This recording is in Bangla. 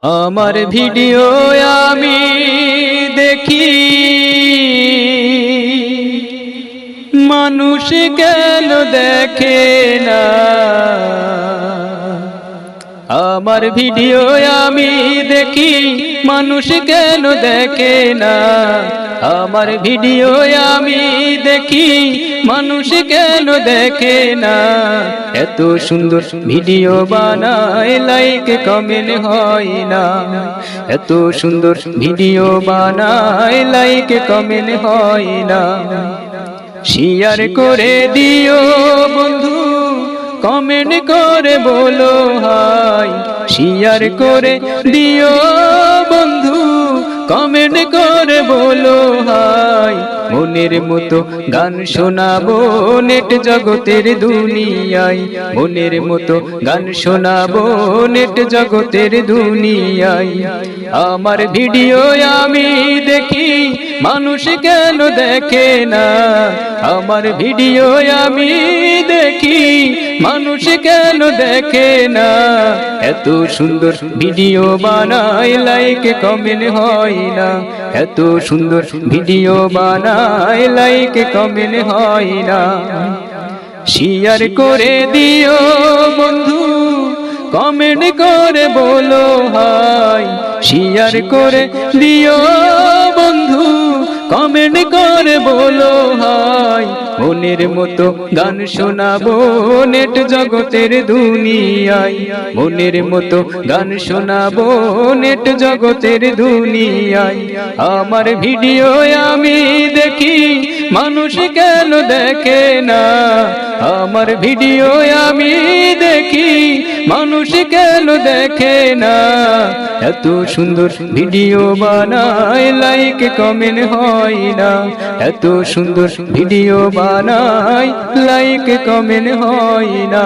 আমার ভিডিও আমি দেখি, মানুষ কেন দেখে না। আমার ভিডিও আমি দেখি, মানুষ কেন দেখে না। আমার ভিডিও আমি দেখি, মানুষ কেন দেখে না। এত সুন্দর ভিডিও বানায়, লাইক কমেন্ট হয় না। এত সুন্দর ভিডিও বানায়, লাইক কমেন্ট হয় না। শেয়ার করে দিও বন্ধু, কমেন্ট করে বলো হাই। শেয়ার করে দিও বন্ধু, কমেন্ট করে বলো হাই। মনের মতো গান শোনাবো নেট জগতের দুনিয়ায়। মনের মতো গান শোনাবো নেট জগতের দুনিয়ায়। আমার ভিডিও আমি দেখি, মানুষ কেন দেখে না। আমার ভিডিও আমি দেখি, মানুষ কেন দেখে না। এত সুন্দর ভিডিও বানাই, লাইক কমেন্ট হয় না। এত সুন্দর ভিডিও বানাই, লাইক কমেন্ট হয় না। শেয়ার করে দিও বন্ধু, কমেন্ট করে বলো হাই। শেয়ার করে দিও বন্ধু, কমেন্ট করে বলো হাই। মনের মতো গান শোনাবো নেট জগতের দুনিয়ায়। মনের মতো গান শোনাবো নেট জগতের দুনিয়ায়। আমার ভিডিও আমি দেখি, মানুষ কেন দেখে না। আমার ভিডিও আমি দেখি, মানুষ কেন দেখে না। এত সুন্দর ভিডিও বানায়, লাইক কমেন্ট হয় না। এত সুন্দর ভিডিও বানায়, লাইক কমেন্ট হয় না।